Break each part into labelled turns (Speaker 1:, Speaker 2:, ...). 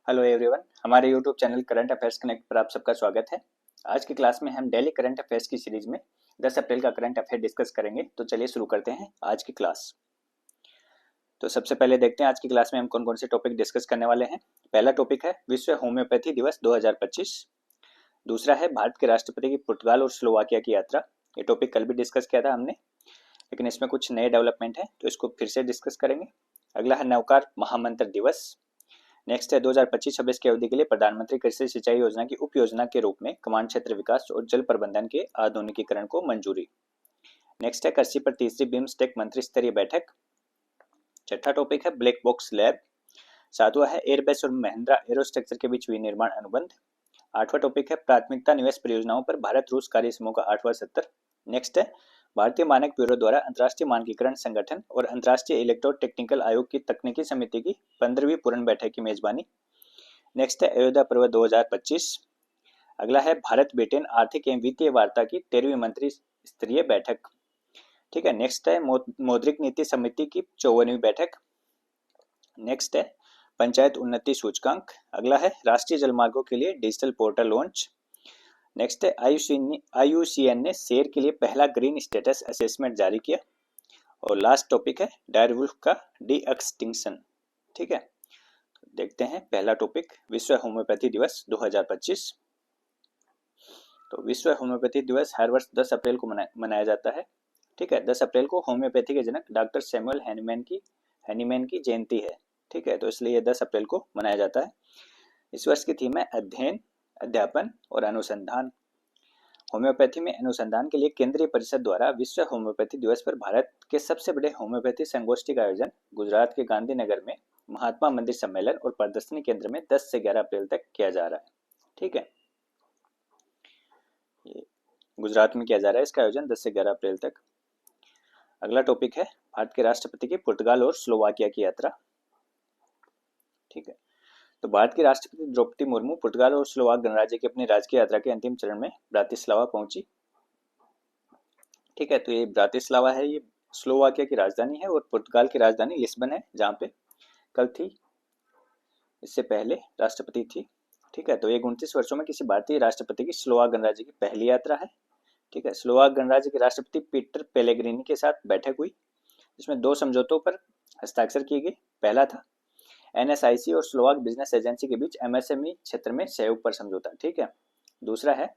Speaker 1: Hello everyone, हमारे YouTube channel current affairs connect पर आप सबका स्वागत है। आज की क्लास में हम डेली करंट अफेयर्स की सीरीज में 10 अप्रैल का करंट अफेयर डिस्कस करेंगे। तो चलिए शुरू करते हैं आज की क्लास। तो सबसे पहले देखते हैं आज की क्लास में हम कौन कौन से टॉपिक डिस्कस करने वाले हैं। पहला टॉपिक है विश्व होम्योपैथी दिवस 2025। दूसरा है भारत के राष्ट्रपति की पुर्तगाल और स्लोवाकिया की यात्रा। ये टॉपिक कल भी डिस्कस किया था हमने, लेकिन इसमें कुछ नए डेवलपमेंट है तो इसको फिर से डिस्कस करेंगे। अगला है नवकार महामंत्र दिवस। नेक्स्ट है 2025-26 की अवधि के लिए प्रधानमंत्री कृषि सिंचाई योजना की उप योजना के रूप में कमांड क्षेत्र विकास और जल प्रबंधन के आधुनिकीकरण को मंजूरी। नेक्स्ट है कृषि पर तीसरी बिम्स्टेक मंत्री स्तरीय बैठक। छठा टॉपिक है ब्लैक बॉक्स लैब। सातवां है एयरबस और महिंद्रा एरोस्ट्रक्चर के बीच विनिर्माण अनुबंध। आठवां टॉपिक है प्राथमिकता निवेश परियोजनाओं पर भारत रूस कार्य समूह का 8वां सत्र। नेक्स्ट है भारतीय मानक ब्यूरो द्वारा अंतर्राष्ट्रीय मानकीकरण संगठन और अंतर्राष्ट्रीय इलेक्ट्रो टेक्निकल आयोग की तकनीकी समिति की 15वीं पूर्ण बैठक की मेजबानी। नेक्स्ट है अयोध्या पर्व 2025। अगला है भारत ब्रिटेन आर्थिक एवं वित्तीय वार्ता की 13वीं मंत्री स्तरीय बैठक। ठीक है। नेक्स्ट है मौद्रिक नीति समिति की 54वीं बैठक। नेक्स्ट है पंचायत उन्नति सूचकांक। अगला है राष्ट्रीय जलमार्गों के लिए डिजिटल पोर्टल लॉन्च। नेक्स्ट है IUCN ने शेर के लिए पहला ग्रीन स्टेटस असेसमेंट जारी किया। और लास्ट टॉपिक है डायरवुल्फ का डी एक्सटिंक्शन। ठीक है, देखते हैं पहला टॉपिक विश्व होम्योपैथी दिवस 2025। तो विश्व होम्योपैथी दिवस हर वर्ष 10 अप्रैल को मनाया जाता है। ठीक है, 10 अप्रैल को होम्योपैथी के जनक डॉक्टर सैमुअल हैनीमैन की जयंती है। ठीक है, तो इसलिए 10 अप्रैल को मनाया जाता है। इस वर्ष की थीम है अध्ययन, अध्यापन और अनुसंधान। होम्योपैथी में अनुसंधान के लिए केंद्रीय परिषद द्वारा विश्व होम्योपैथी दिवस पर भारत के सबसे बड़े होम्योपैथी संगोष्ठी का आयोजन गुजरात के गांधीनगर में महात्मा मंदिर सम्मेलन और प्रदर्शनी केंद्र में 10 से 11 अप्रैल तक किया जा रहा है। ठीक है, ये गुजरात में किया जा रहा है इसका आयोजन 10 से 11 अप्रैल तक। अगला टॉपिक है भारत के राष्ट्रपति की पुर्तगाल और स्लोवाकिया की यात्रा। ठीक है, तो भारत की राष्ट्रपति द्रौपदी मुर्मू पुर्तगाल और स्लोवाक गणराज्य की अपनी राजकीय यात्रा के अंतिम चरण में ब्रातिस्लावा पहुंची। ठीक है, तो ये ब्रातिस्लावा है, ये स्लोवाकिया की राजधानी है और पुर्तगाल की राजधानी लिस्बन है, जहाँ पे कल थी, इससे पहले राष्ट्रपति थी। ठीक है, तो ये 29 वर्षों में किसी भारतीय राष्ट्रपति की स्लोवाक गणराज्य की पहली यात्रा है। ठीक है, स्लोवाक गणराज्य के राष्ट्रपति पीटर पेलेग्रिनी के साथ बैठक हुई, जिसमें 2 समझौतों पर हस्ताक्षर किए गए। पहला था NSIC और स्लोवाक बिजनेस एजेंसी के बीच MSME क्षेत्र में सहयोग पर समझौता। ठीक है, दूसरा है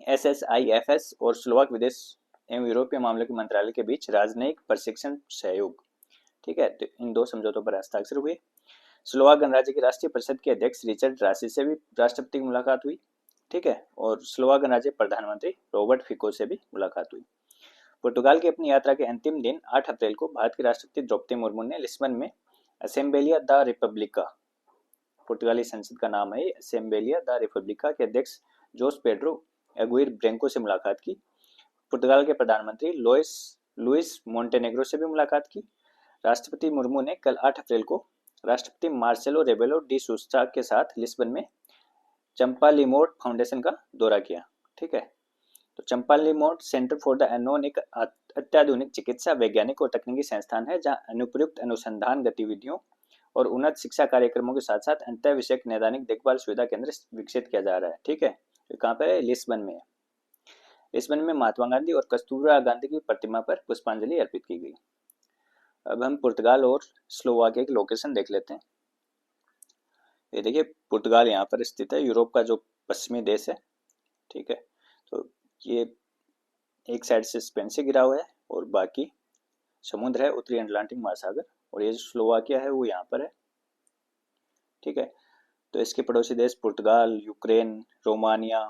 Speaker 1: SSIFS और स्लोवाक विदेश एवं यूरोपीय मामलों के मंत्रालय के बीच राजनयिक प्रशिक्षण सहयोग। ठीक है, तो इन 2 समझौतों पर हस्ताक्षर हुए। स्लोवाक गणराज्य की राष्ट्रीय परिषद के अध्यक्ष रिचर्ड रासी से भी राष्ट्रपति की मुलाकात हुई। ठीक है, और स्लोवाक गणराज्य प्रधानमंत्री रॉबर्ट फिको से भी मुलाकात हुई। पुर्तगाल की अपनी यात्रा के अंतिम दिन 8 अप्रैल को भारत की राष्ट्रपति द्रौपदी मुर्मू ने लिस्बन में असेंबलिया द रिपब्लिका, पुर्तगाली संसद का नाम है असेंबलिया द रिपब्लिका के अध्यक्ष जोस पेड्रो एगुइर ब्रेंको से मुलाकात की। पुर्तगाल के प्रधानमंत्री लुइस मोंटेनेग्रो से भी मुलाकात की। राष्ट्रपति मुर्मू ने कल 8 अप्रैल को राष्ट्रपति मार्सेलो रेबेलो डी सूसा के साथ लिस्बन में चंपालिमोट फाउंडेशन का दौरा किया। ठीक है, तो चंपालिमोट सेंटर फॉर द अननोन एक अत्याधुनिक चिकित्सा वैज्ञानिक और तकनीकी संस्थान है, जहां अनुप्रयुक्त अनुसंधान गतिविधियों और उन्नत शिक्षा कार्यक्रमों के साथ साथ अंतर विषयक नैदानिक देखभाल सुविधा केंद्र विकसित किया जा रहा है। ठीक है, तो कहाँ पर है? लिस्बन में है। लिस्बन में महात्मा गांधी और कस्तूरबा गांधी की प्रतिमा पर पुष्पांजलि अर्पित की गई। अब हम पुर्तगाल और स्लोवाकिया की लोकेशन देख लेते हैं। ये देखिए, पुर्तगाल यहाँ पर स्थित है, यूरोप का जो पश्चिमी देश है। ठीक है, तो ये एक साइड से स्पेन से घिरा हुआ है और बाकी समुद्र है, उत्तरी अटलांटिक महासागर। और ये जो स्लोवाकिया है वो यहाँ पर है। ठीक है, तो इसके पड़ोसी देश पुर्तगाल, यूक्रेन, रोमानिया,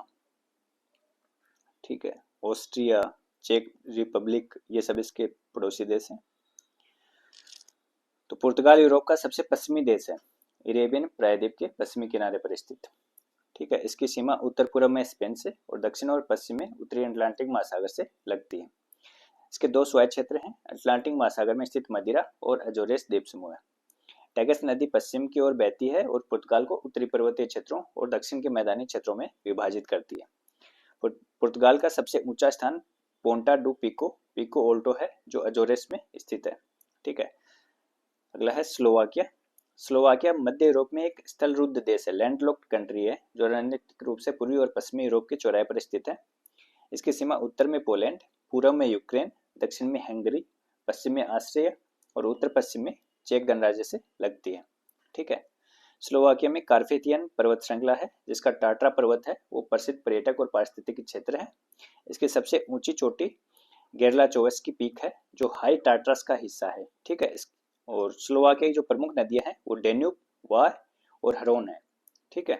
Speaker 1: ठीक है, ऑस्ट्रिया, चेक रिपब्लिक, ये सब इसके पड़ोसी देश हैं। तो पुर्तगाल यूरोप का सबसे पश्चिमी देश है, अरेबियन प्रायद्वीप के पश्चिमी किनारे पर स्थित। ठीक है, इसकी सीमा उत्तर पूर्व में स्पेन से और दक्षिण और पश्चिम में उत्तरी अटलांटिक महासागर से लगती है। इसके 2 स्वायत्त क्षेत्र हैं, अटलांटिक महासागर में स्थित मदिरा और अजोरेस द्वीप समूह है। टैगस नदी पश्चिम की ओर बहती है और पुर्तगाल को उत्तरी पर्वतीय क्षेत्रों और दक्षिण के मैदानी क्षेत्रों में विभाजित करती है। पुर्तगाल का सबसे ऊंचा स्थान पोंटा डू पिको ओल्टो है, जो अजोरेस में स्थित है। ठीक है, अगला है स्लोवाकिया। स्लोवाकिया मध्य यूरोप में एक स्थलरुद्ध देश है, लैंडलॉक्ड कंट्री है, जो रणनीतिक रूप से पूर्वी और पश्चिमी यूरोप के चौराहे पर स्थित है। इसकी सीमा उत्तर में पोलैंड, पूर्व में यूक्रेन, दक्षिण में हंगरी, पश्चिम में ऑस्ट्रिया और उत्तर पश्चिम में चेक गणराज्य से लगती है। ठीक है। स्लोवाकिया में कार्पेथियन पर्वत श्रृंखला है, जिसका टाट्रा पर्वत है वो प्रसिद्ध पर्यटक और पारिस्थितिक क्षेत्र है। इसकी सबसे ऊंची चोटी गेरलाचोवस की पीक है, जो हाई टाट्रास का हिस्सा है। ठीक है। और स्लोवाकिया की जो प्रमुख नदियां हैं वो डेन्यूब, वार और हरोन है। ठीक है।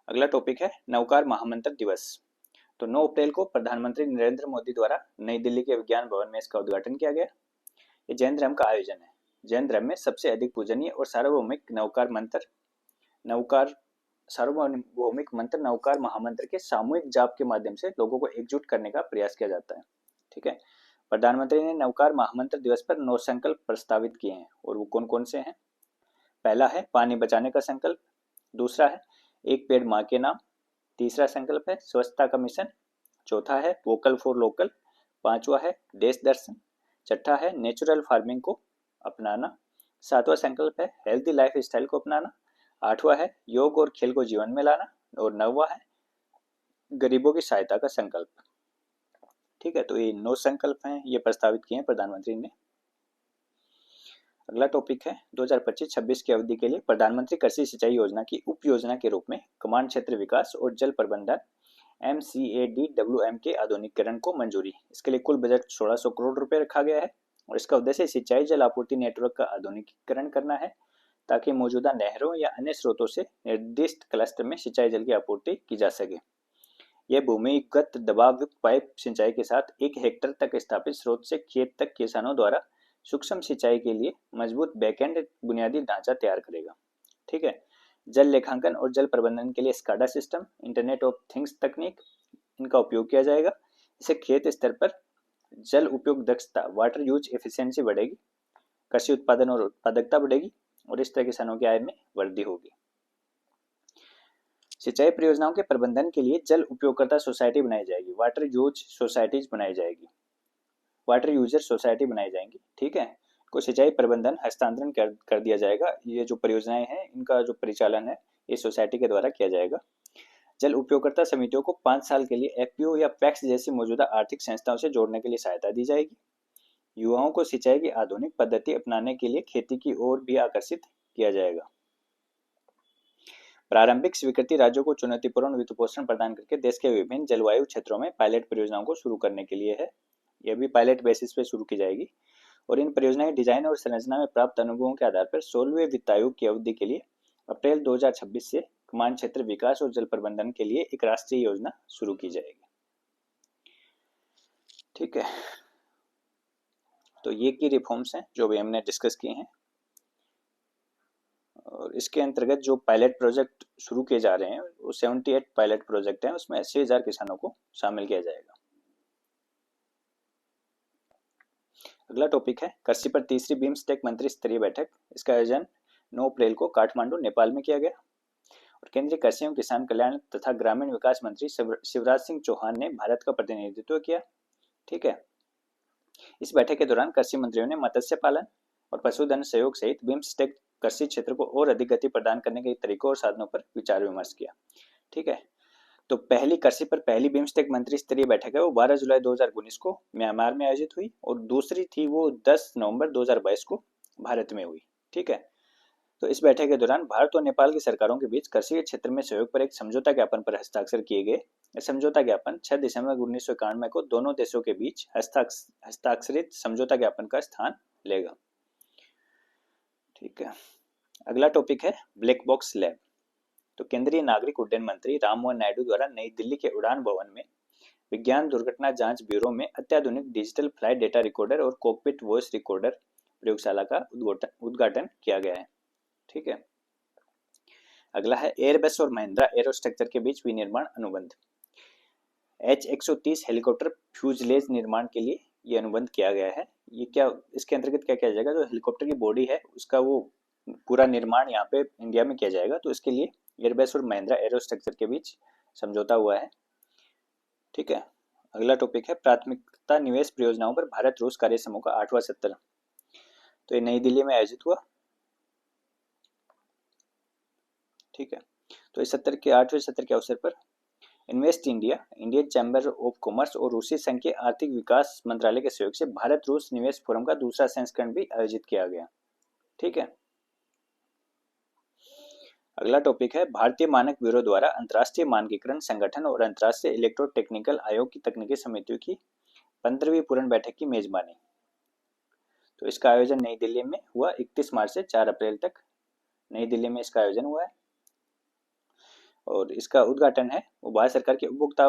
Speaker 1: अगला टॉपिक है नवकार महामंत्र दिवस। तो 9 अप्रैल को प्रधानमंत्री नरेंद्र मोदी द्वारा नई दिल्ली के विज्ञान भवन में इसका उद्घाटन किया गया। ये जैन धर्म का आयोजन है। जैन धर्म में सबसे अधिक पूजनीय और सार्वभौमिक नवकार महामंत्र के सामूहिक जाप के माध्यम से लोगों को एकजुट करने का प्रयास किया जाता है। ठीक है। प्रधानमंत्री ने नवकार महामंत्र दिवस पर 9 संकल्प प्रस्तावित किए हैं, और वो कौन कौन से हैं? पहला है पानी बचाने का संकल्प, दूसरा है एक पेड़ माँ के नाम, तीसरा संकल्प है स्वच्छता का मिशन, चौथा है वोकल फॉर लोकल, पांचवा है देश दर्शन, छठा है नेचुरल फार्मिंग को अपनाना, सातवां संकल्प है हेल्दी लाइफ स्टाइल को अपनाना, आठवां है योग और खेल को जीवन में लाना, और नौवां है गरीबों की सहायता का संकल्प। ठीक है। तो ये 9 संकल्प हैं, ये प्रस्तावित किए हैं प्रधानमंत्री ने। अगला टॉपिक है 2025-26 की अवधि के लिए प्रधानमंत्री कृषि सिंचाई योजना की उप योजना के रूप में कमांड क्षेत्र विकास और जल प्रबंधन MCADWM के आधुनिकीकरण को मंजूरी। इसके लिए कुल बजट 1600 करोड़ रुपए रखा गया है, और इसका उद्देश्य सिंचाई जल आपूर्ति नेटवर्क का आधुनिकीकरण करना है, ताकि मौजूदा नहरों या अन्य स्रोतों से निर्दिष्ट क्लस्टर में सिंचाई जल की आपूर्ति की जा सके। यह भूमिगत दबाव युक्त पाइप सिंचाई के साथ 1 हेक्टेयर तक स्थापित स्रोत से खेत तक किसानों द्वारा सूक्ष्म सिंचाई के लिए मजबूत बैकएंड बुनियादी ढांचा तैयार करेगा। ठीक है। जल लेखांकन और जल प्रबंधन के लिए SCADA system, internet of things तकनीक, इनका उपयोग किया जाएगा। इससे खेत स्तर पर जल उपयोग दक्षता, वाटर यूज एफिशिएंसी बढ़ेगी, कृषि उत्पादन और उत्पादकता बढ़ेगी, और इस तरह किसानों की आय में वृद्धि होगी। सिंचाई परियोजनाओं के प्रबंधन के लिए जल उपयोगकर्ता सोसाइटी बनाई जाएगी, वाटर यूजर सोसाइटी बनाई जाएंगी। ठीक है। को सिंचाई प्रबंधन हस्तांतरण कर दिया जाएगा। ये जो परियोजनाएं हैं इनका जो परिचालन है ये सोसाइटी के द्वारा किया जाएगा। जल उपयोगकर्ता समितियों को 5 साल के लिए FPO या पैक्स जैसी मौजूदा आर्थिक संस्थाओं से जोड़ने के लिए सहायता दी जाएगी। युवाओं को सिंचाई की आधुनिक पद्धति अपनाने के लिए खेती की ओर भी आकर्षित किया जाएगा। प्रारंभिक स्वीकृति राज्यों को चुनौतीपूर्ण वित्तपोषण प्रदान करके देश के विभिन्न जलवायु क्षेत्रों में पायलट परियोजनाओं को शुरू करने के लिए है। यह भी पायलट बेसिस पे शुरू की जाएगी, और इन परियोजनाओं के डिजाइन और संरचना में प्राप्त अनुभवों के आधार पर 16वें वित्त आयोग की अवधि के लिए अप्रैल 2026 से कमांड क्षेत्र विकास और जल प्रबंधन के लिए एक राष्ट्रीय योजना शुरू की जाएगी। ठीक है। तो ये की रिफॉर्म्स हैं जो भी हमने डिस्कस किए हैं, और इसके अंतर्गत जो पायलट प्रोजेक्ट शुरू किए जा रहे हैं वो 78 पायलट प्रोजेक्ट हैं, उसमें 80,000 किसानों को शामिल किया जाएगा। अगला टॉपिक है कृषि पर तीसरी बिम्स्टेक मंत्री स्तरीय बैठक। इसका आयोजन 9 अप्रैल को काठमांडू नेपाल में किया गया, और केंद्रीय कृषि एवं किसान कल्याण तथा ग्रामीण विकास मंत्री शिवराज सिंह चौहान ने भारत का प्रतिनिधित्व किया। ठीक है। इस बैठक के दौरान कृषि मंत्रियों ने मत्स्य पालन और पशुधन सहयोग सहित बिम्स्टेक कृषि क्षेत्र को और अधिक गति प्रदान करने के तरीकों और साधनों पर विचार विमर्श किया। ठीक है। तो पहली कृषि पर पहली बिम्स्टेक मंत्री स्तरीय बैठक है वो 12 जुलाई 2019 को म्यांमार में आयोजित हुई, और दूसरी थी वो 10 नवंबर 2022 को भारत में हुई। ठीक है। तो इस बैठक के दौरान भारत और नेपाल की सरकारों के बीच कृषि के क्षेत्र में सहयोग पर एक समझौता ज्ञापन पर हस्ताक्षर किए गए। यह समझौता ज्ञापन 6 दिसंबर 1991 को दोनों देशों के बीच हस्ताक्षरित समझौता ज्ञापन का स्थान लेगा। ठीक है। अगला टॉपिक है ब्लैक बॉक्स लैब। तो केंद्रीय नागरिक उड्डयन मंत्री राममोहन नायडू द्वारा नई दिल्ली के उड़ान भवन में विज्ञान दुर्घटना जांच ब्यूरो में अत्याधुनिक डिजिटल फ्लाइट डेटा रिकॉर्डर और कॉकपिट वॉइस रिकॉर्डर प्रयोगशाला का उद्घाटन किया गया है। ठीक है। अगला है एयरबस और महिंद्रा एरोस्ट्रक्चर के बीच विनिर्माण अनुबंध। H130 हेलीकॉप्टर फ्यूजलेज निर्माण के लिए ये अनुबंध किया गया है। ये क्या, इसके अंतर्गत क्या किया जाएगा, जो हेलीकॉप्टर की बॉडी है उसका वो पूरा निर्माण यहाँ पे इंडिया में किया जाएगा। तो इसके लिए एयरबस और महिंद्रा एरोस्ट्रक्चर के बीच समझौता हुआ है। ठीक है। अगला टॉपिक है प्राथमिकता निवेश परियोजनाओं पर भारत रूस कार्य समूह का 8वां सत्र। तो ये नई दिल्ली में आयोजित हुआ। ठीक है। तो इस सत्र के 8वें सत्र के अवसर पर invest India, Indian chamber of commerce और रूसी संघ के आर्थिक विकास मंत्रालय के सहयोग से भारत रूस निवेश फोरम का दूसरा संस्करण भी आयोजित किया गया। ठीक है। अगला टॉपिक है भारतीय मानक ब्यूरो द्वारा अंतर्राष्ट्रीय मानकीकरण संगठन और अंतर्राष्ट्रीय इलेक्ट्रोटेक्निकल आयोग की तकनीकी समितियों की 15वीं पूर्ण बैठक की मेजबानी। तो इसका आयोजन नई दिल्ली में हुआ 31 मार्च से 4 अप्रैल तक नई दिल्ली में इसका आयोजन हुआ है और इसका उद्घाटन है वो भारत सरकार के उपभोक्ता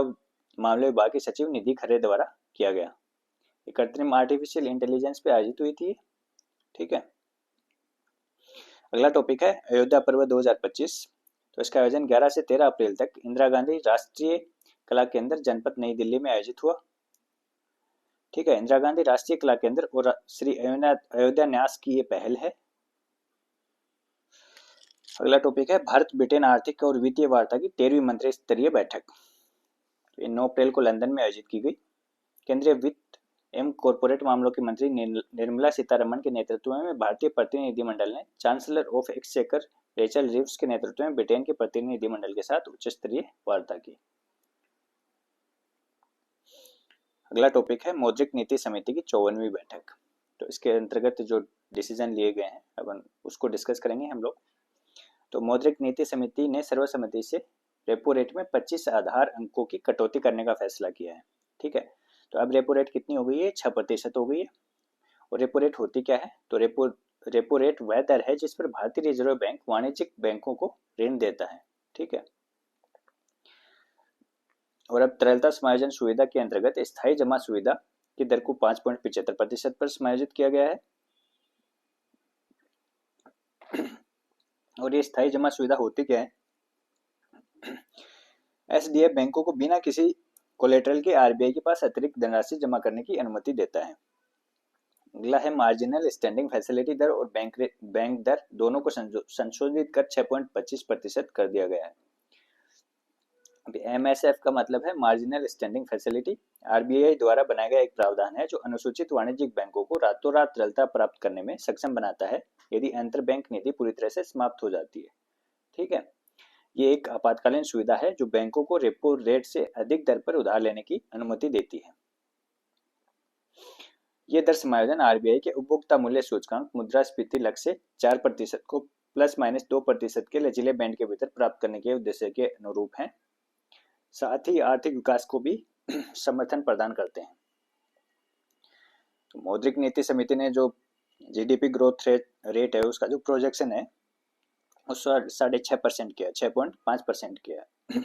Speaker 1: मामले विभाग के सचिव निधि खरे द्वारा किया गया। कृत्रिम आर्टिफिशियल इंटेलिजेंस पे आयोजित हुई थी। ठीक है। अगला टॉपिक है अयोध्या पर्व 2025। तो इसका आयोजन 11 से 13 अप्रैल तक इंदिरा गांधी राष्ट्रीय कला केंद्र जनपद नई दिल्ली में आयोजित हुआ। ठीक है। इंदिरा गांधी राष्ट्रीय कला केंद्र और श्री अयोध्या न्यास की ये पहल है। अगला टॉपिक है भारत ब्रिटेन आर्थिक और वित्तीय वार्ता की 13वीं मंत्री स्तरीय बैठक। 9 अप्रैल को लंदन में आयोजित की गई। केंद्रीय वित्त एवं कॉरपोरेट मामलों की मंत्री निर्मला सीतारमण के नेतृत्व में भारतीय प्रतिनिधिमंडल ने चांसलर ऑफ एक्सचेकर रेचल रिव्स के नेतृत्व में ब्रिटेन के प्रतिनिधिमंडल के साथ उच्च स्तरीय वार्ता की। अगला टॉपिक है मौद्रिक नीति समिति की 54वीं बैठक। तो इसके अंतर्गत जो डिसीजन लिए गए हैं अपन उसको डिस्कस करेंगे हम लोग। तो मौद्रिक नीति समिति ने सर्वसम्मति से रेपो रेट में 25 आधार अंकों की कटौती करने का फैसला किया है। ठीक है। तो अब रेपो रेट कितनी हो गई है? 6% हो गई है। और रेपो रेट होती क्या है? तो रेपो रेट वह दर है जिस पर भारतीय रिजर्व बैंक वाणिज्यिक बैंकों को ऋण देता है। ठीक है। और अब तरलता समायोजन सुविधा के अंतर्गत स्थायी जमा सुविधा की दर को 5.75% पर समायोजित किया गया है। और ये स्थायी जमा सुविधा होती क्या है? एसडीएफ बैंकों को बिना किसी कोलेटरल के आरबीआई के पास अतिरिक्त धनराशि जमा करने की अनुमति देता है। अगला है मार्जिनल स्टैंडिंग फैसिलिटी दर और बैंक दर दोनों को संशोधित कर 6.25% कर दिया गया है। एमएसएफ का मतलब है मार्जिनल स्टैंडिंग फैसिलिटी। आरबीआई द्वारा बनाया गया एक प्रावधान है जो अनुसूचित वाणिज्यिक बैंकों को रातों रात तरलता प्राप्त करने में सक्षम बनाता है यदि अंतर बैंक नीति पूरी तरह से समाप्त हो जाती है। ठीक है। ये एक आपातकालीन सुविधा है जो बैंकों को रेपो रेट से अधिक दर पर उधार लेने की अनुमति देती है। ये दर समायोजन आरबीआई के उपभोक्ता मूल्य सूचकांक मुद्रास्फीति लक्ष्य से 4% को ±2% के लचीले बैंड के भीतर प्राप्त करने के उद्देश्य के अनुरूप है। साथ ही आर्थिक विकास को भी समर्थन प्रदान करते हैं। तो मौद्रिक नीति समिति ने जो जीडीपी ग्रोथ रेट है उसका जो प्रोजेक्शन है उस 6.5% किया, 6.5% किया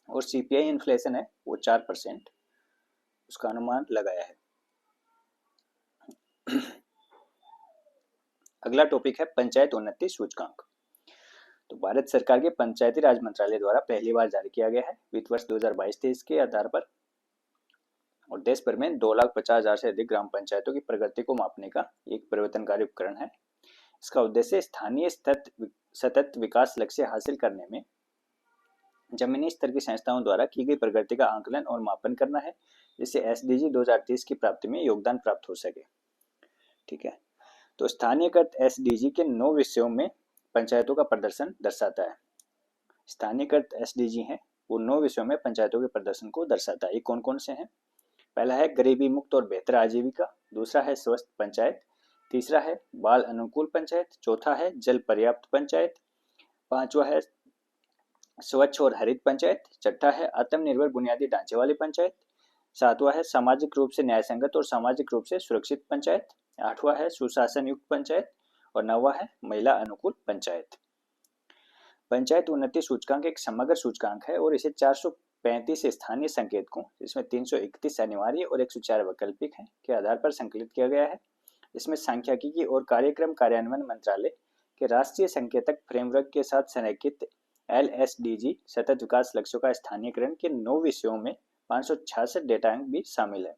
Speaker 1: और सीपीआई इन्फ्लेशन है वो 4% उसका अनुमान लगाया है। अगला टॉपिक है पंचायत उन्नति सूचकांक। तो भारत सरकार के पंचायती राज मंत्रालय द्वारा पहली बार जारी किया गया है वित्त वर्ष 2022-23 के आधार पर और देश भर में 2,50,000 से अधिक ग्राम पंचायतों की प्रगति को मापने का एक परिवर्तनकारी उपकरण है। इसका उद्देश्य स्थानीय सतत विकास लक्ष्य हासिल करने में जमीनी स्तर की संस्थाओं द्वारा की गई प्रगति का आंकलन और मापन करना है जिससे एसडीजी 2030 की प्राप्ति में योगदान प्राप्त हो सके। ठीक है। तो स्थानीयकृत एसडीजी के 9 विषयों में पंचायतों का प्रदर्शन दर्शाता है। स्थानीयकृत एसडीजी हैं वो 9 विषयों में पंचायतों के प्रदर्शन को दर्शाता है। ये कौन कौन से हैं? पहला है गरीबी मुक्त और बेहतर आजीविका, दूसरा है स्वस्थ पंचायत, तीसरा है बाल अनुकूल पंचायत, चौथा है जल पर्याप्त पंचायत, पांचवा है स्वच्छ और हरित पंचायत, छठा है आत्मनिर्भर बुनियादी ढांचे वाली पंचायत, सातवां है सामाजिक रूप से न्यायसंगत और सामाजिक रूप से सुरक्षित पंचायत, आठवां है सुशासन युक्त पंचायत और नौवां है महिला अनुकूल पंचायत। पंचायत उन्नति सूचकांक एक समग्र सूचकांक है और इसे 435 स्थानीय संकेतकों जिसमें 331 अनिवार्य और 104 वैकल्पिक हैं के आधार पर संकलित किया गया है। इसमें सांख्यिकी और कार्यक्रम कार्यान्वयन मंत्रालय के राष्ट्रीय संकेतक फ्रेमवर्क के साथ संरेखित एलएसडीजी सतत विकास लक्ष्यों का स्थानीयकरण के 9 विषयों में 566 डेटा अंक भी शामिल है।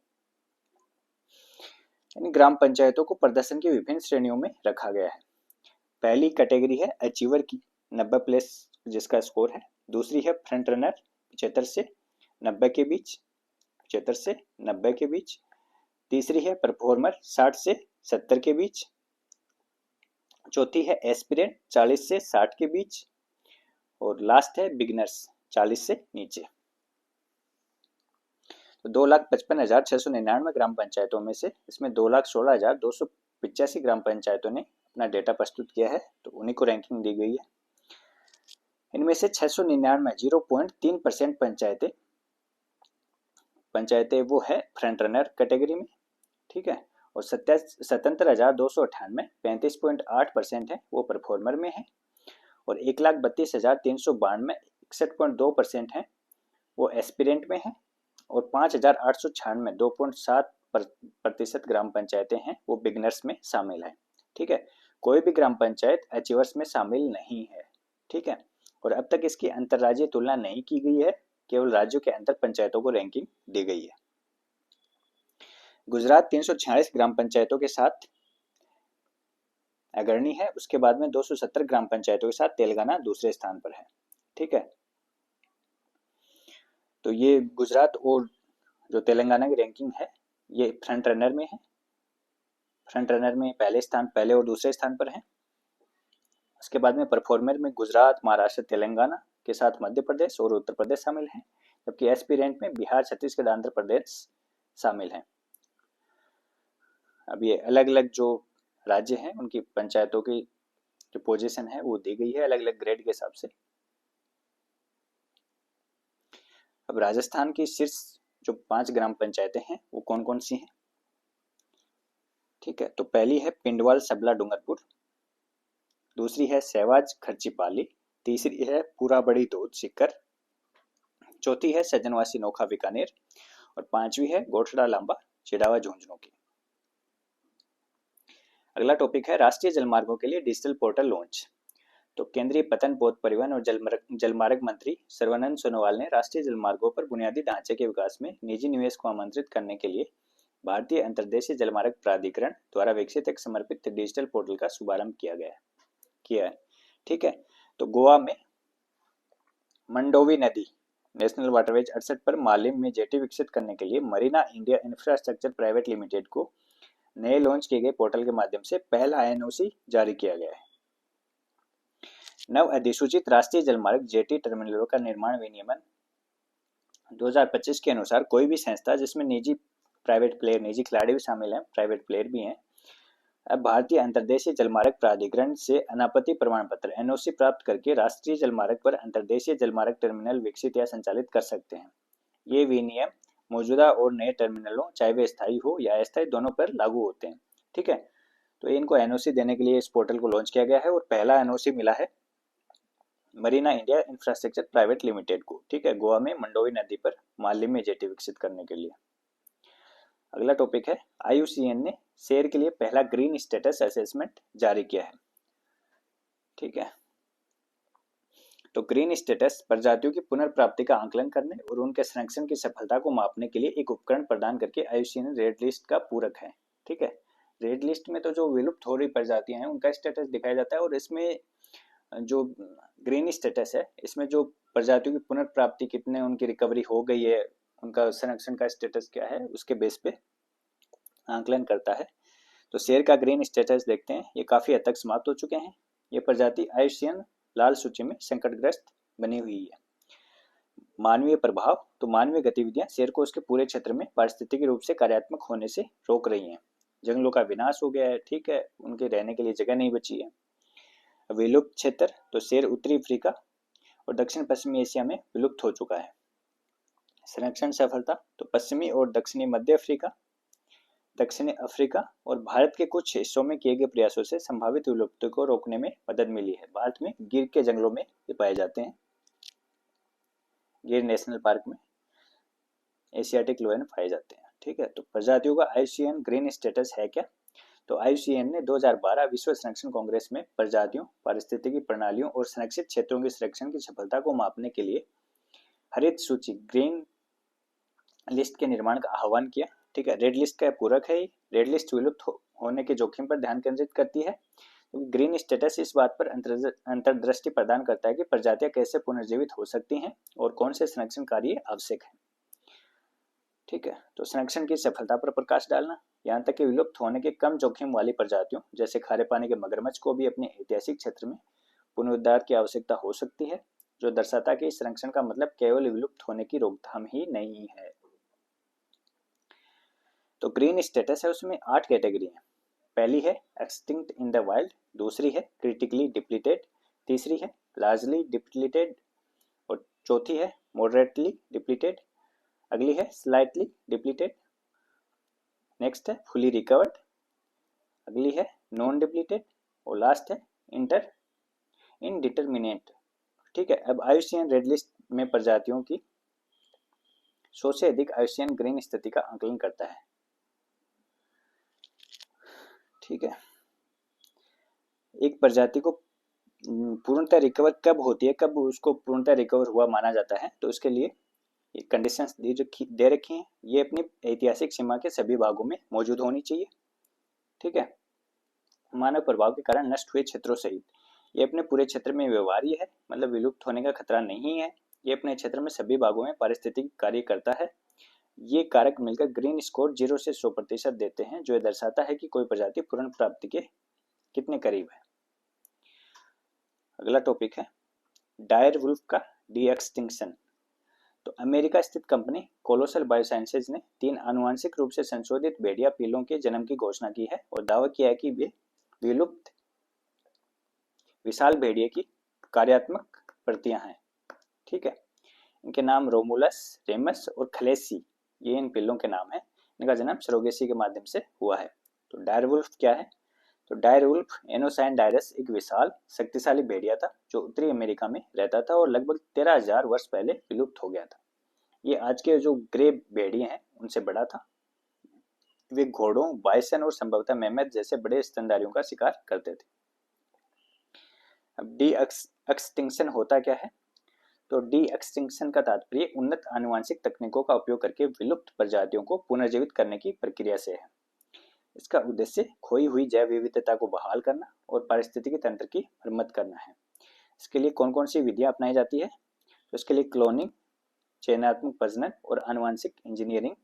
Speaker 1: इन ग्राम पंचायतों को प्रदर्शन की विभिन्न श्रेणियों में रखा गया है। पहली कैटेगरी है अचीवर की 90 प्लस जिसका स्कोर है, दूसरी है फ्रंट रनर 75 से 90 के बीच, 75 से 90 के बीच, तीसरी है परफॉर्मर 60 से 70 के बीच, चौथी है एस्पिरेंट 40 से 60 के बीच, और लास्ट है बिगनर्स 40 से नीचे। तो 2,55,699 ग्राम पंचायतों में से इसमें 2,16,285 ग्राम पंचायतों ने अपना डेटा प्रस्तुत किया है, तो उन्हीं को रैंकिंग दी गई है। इनमें से 699 0.3% पंचायतें वो है फ्रंट रनर कैटेगरी में, ठीक है, और 77,298 35.8% है वो परफॉर्मर में है, और 1,32,392 61.2% है वो एस्पिरेंट में है, और 5,896 2.7% ग्राम पंचायतें हैं वो बिगनर्स में शामिल है, ठीक है। कोई भी ग्राम पंचायत अचीवर्स में शामिल नहीं है, ठीक है। और अब तक इसकी अंतर्राज्यीय तुलना नहीं की गई है, केवल राज्यों के अंतर पंचायतों को रैंकिंग दी गई है। गुजरात 346 ग्राम पंचायतों के साथ अग्रणी है, उसके बाद में 270 ग्राम पंचायतों के साथ तेलंगाना दूसरे स्थान पर है, ठीक है। तो ये गुजरात और जो तेलंगाना की रैंकिंग है ये फ्रंट रनर में है। फ्रंट रनर में पहले और दूसरे स्थान पर है। उसके बाद में परफॉर्मर में गुजरात, महाराष्ट्र, तेलंगाना के साथ मध्य प्रदेश और उत्तर प्रदेश शामिल हैं, जबकि एस्पिरेंट में बिहार, छत्तीसगढ़, आंध्र प्रदेश शामिल हैं। अब ये अलग अलग जो राज्य हैं उनकी पंचायतों की जो पोजीशन है वो दी गई है अलग अलग ग्रेड के हिसाब से। अब राजस्थान की शीर्ष जो 5 ग्राम पंचायतें हैं वो कौन कौन सी हैं, ठीक है। तो पहली है पिंडवाल सबला डूंगरपुर, दूसरी है सहवाज खर्चीपाली, तीसरी है पूरा बड़ी दूध सीकर, चौथी है सज्जनवासी नोखा बीकानेर, और पांचवी है गोठड़ा लांबा चिड़ावा झुंझुनू की। अगला टॉपिक है राष्ट्रीय जलमार्गों के लिए डिजिटल पोर्टल लॉन्च। तो केंद्रीय पतन, पोत परिवहन और जलमार्ग मंत्री सर्बानंद सोनोवाल ने राष्ट्रीय जलमार्गों पर बुनियादी ढांचे के विकास में निजी निवेश को आमंत्रित करने के लिए भारतीय अंतर्देशीय जलमार्ग प्राधिकरण द्वारा विकसित एक समर्पित डिजिटल पोर्टल का शुभारंभ किया है, ठीक है। तो गोवा में मंडोवी नदी नेशनल वाटरवेज 68 पर मालिम में जेटी विकसित करने के लिए Marina India infrastructure private limited को नए लॉन्च किए गए पोर्टल के माध्यम से पहला एनओसी जारी किया गया है। नव अधिसूचित राष्ट्रीय जलमार्ग जेटी टर्मिनलों का निर्माण विनियमन 2025 के अनुसार कोई भी संस्था जिसमें निजी खिलाड़ी भी शामिल हैं, प्राइवेट प्लेयर भी हैं, अब भारतीय अंतर्देशीय जलमार्ग प्राधिकरण से अनापत्ति प्रमाण पत्र एनओसी प्राप्त करके राष्ट्रीय जलमार्ग पर अंतर्देशीय जलमार्ग टर्मिनल विकसित या संचालित कर सकते हैं। ये विनियम मौजूदा और नए टर्मिनलों चाहे वे स्थायी हो या अस्थायी दोनों पर लागू होते हैं, ठीक है। तो इनको एनओसी देने के लिए इस पोर्टल को लॉन्च किया गया है और पहला एनओसी मिला है Marina India infrastructure private limited को, ठीक है, गोवा में मंडोवी नदी पर मालिम में जेटी विकसित करने के लिए। अगला टॉपिक है आईयूसीएन ने शेर के लिए पहला ग्रीन स्टेटस असेसमेंट जारी किया है, ठीक है। तो ग्रीन स्टेटस प्रजातियों की पुनर्प्राप्ति का आंकलन करने और उनके संरक्षण की सफलता को मापने के लिए एक उपकरण प्रदान करके आईयूसीएन रेड लिस्ट का पूरक है, ठीक है। रेड लिस्ट में तो जो विलुप्त हो रही प्रजातियां हैं उनका स्टेटस दिखाया जाता है, और इसमें जो ग्रीन स्टेटस है इसमें जो प्रजातियों की पुनर्प्राप्ति कितने उनकी रिकवरी हो गई है, उनका संरक्षण का स्टेटस क्या है, उसके बेस पे आंकलन करता है। तो शेर का ग्रीन स्टेटस देखते हैं, ये काफी हद तक समाप्त हो चुके हैं। ये प्रजाति आईयूसीएन लाल सूची में संकटग्रस्त बनी हुई है। मानवीय प्रभाव, तो मानवीय गतिविधियां शेर को उसके पूरे क्षेत्र में पारिस्थितिकी रूप से कार्यात्मक होने से रोक रही हैं। जंगलों का विनाश हो गया है, ठीक है, उनके रहने के लिए जगह नहीं बची है। विलुप्त क्षेत्र, तो शेर उत्तरी अफ्रीका और दक्षिण पश्चिमी एशिया में विलुप्त हो चुका है। संरक्षण सफलता, तो पश्चिमी और दक्षिणी मध्य अफ्रीका, दक्षिणी अफ्रीका और भारत के कुछ हिस्सों में किए गए प्रयासों से संभावित विलुप्ति को रोकने में मदद मिली है। भारत में गिर के जंगलों में ये पाए जाते हैं, गिर नेशनल पार्क में एशियाटिक लोयन पाए जाते हैं, ठीक है। तो प्रजातियों का आईयूसीएन ग्रीन स्टेटस है क्या? तो आईयूसीएन ने 2012 विश्व संरक्षण कांग्रेस में प्रजातियों, पारिस्थितिकी प्रणालियों और संरक्षित क्षेत्रों के संरक्षण की सफलता को मापने के लिए हरित सूची ग्रीन लिस्ट के निर्माण का आह्वान किया, ठीक है। रेड लिस्ट का पूरक है। रेड लिस्ट विलुप्त होने के जोखिम पर ध्यान केंद्रित करती है, क्योंकि ग्रीन स्टेटस इस बात पर अंतर्दृष्टि प्रदान करता है कि प्रजातियां कैसे पुनर्जीवित हो सकती हैं और कौन से संरक्षण कार्य आवश्यक हैं, ठीक है। तो संरक्षण की सफलता पर प्रकाश डालना, यहाँ तक कि विलुप्त होने के कम जोखिम वाली प्रजातियों जैसे खारे पानी के मगरमच्छ को भी अपने ऐतिहासिक क्षेत्र में पुनरुद्धार की आवश्यकता हो सकती है। जो दर्शाता है कि इस संरक्षण का मतलब केवल विलुप्त होने की रोकथाम ही नहीं है। तो ग्रीन स्टेटस है, उसमें 8 कैटेगरी है। पहली है एक्सटिंक्ट इन द वाइल्ड, दूसरी है क्रिटिकली डिप्लीटेड, तीसरी है लार्जली डिप्लीटेड, और चौथी है मॉडरेटली डिप्लीटेड, अगली है स्लाइटली डिप्लीटेड, नेक्स्ट है फुली रिकवर्ड, अगली है नॉन डिप्लीटेड, और लास्ट है इंटर इनडिटरमिनेट। ठीक है, अब आयुष्मान रेड लिस्ट में प्रजातियों की 100 से अधिक आयुष्मान ग्रीन स्थिति का आकलन करता है। ठीक है, एक प्रजाति को पूर्णतः रिकवर कब होती है, कब उसको पूर्णतः रिकवर हुआ माना जाता है, तो उसके लिए कंडीशंस दे रखी हैं। ये अपनी ऐतिहासिक सीमा के सभी भागों में मौजूद होनी चाहिए। ठीक है, मानव प्रभाव के कारण नष्ट हुए क्षेत्रों सहित ये अपने पूरे क्षेत्र में व्यवहार्य है, मतलब विलुप्त होने का खतरा नहीं है। ये अपने क्षेत्र में सभी भागों में पारिस्थितिक कार्य करता है। ये कारक मिलकर ग्रीन स्कोर 0 से 100% देते हैं, जो दर्शाता है कि कोई प्रजाति पूर्ण प्राप्ति के कितने करीब है। अगला टॉपिक है डायर वुल्फ का डी एक्सटिंक्शन। तो अमेरिका स्थित कंपनी कोलोसल बायोसाइंसेज ने 3 आनुवंशिक रूप से संशोधित भेड़िया पीलों के जन्म की घोषणा की है और दावा किया है कि वे विलुप्त विशाल भेड़िए की कार्यात्मक प्रतियां हैं। ठीक है, इनके नाम रोमुलस, रेमस और खलेसी, ये इन पिल्लों के नाम हैं। इनका जन्म सरोगेसी के माध्यम से हुआ है। तो डायरवुल्फ क्या है? तो डायरवुल्फ एनोसाइन डायरस एक विशाल शक्तिशाली भेड़िया था जो उत्तरी अमेरिका में रहता था और लगभग 13,000 वर्ष पहले विलुप्त हो गया था। ये आज के जो ग्रे भेड़िए हैं उनसे बड़ा था। वे घोड़ों, बाइसन और संभवतः मेमथ जैसे बड़े स्तनधारियों का शिकार करते थे। अब डी एक्सटिंक्शन होता क्या है? तो डी एक्सटिंक्शन का तात्पर्य उन्नत आनुवंशिक तकनीकों का उपयोग करके विलुप्त प्रजातियों को पुनर्जीवित करने की प्रक्रिया से है। इसका उद्देश्य खोई हुई जैव विविधता को बहाल करना और पारिस्थितिकी तंत्र की मरम्मत करना है। इसके लिए कौन कौन सी विधियां अपनाई जाती है? तो इसके लिए क्लोनिंग, चयनात्मक प्रजनन और आनुवंशिक इंजीनियरिंग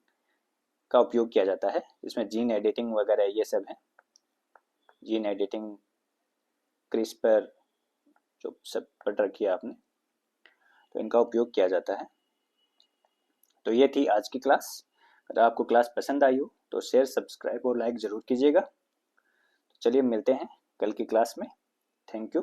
Speaker 1: का उपयोग किया जाता है, जिसमें जीन एडिटिंग वगैरह ये सब है। जीन एडिटिंग, क्रिस्पर, जो सब पढ़ रखी है आपने, तो इनका उपयोग किया जाता है। तो ये थी आज की क्लास। अगर आपको क्लास पसंद आई हो तो शेयर, सब्सक्राइब और लाइक ज़रूर कीजिएगा। तो चलिए मिलते हैं कल की क्लास में। Thank you.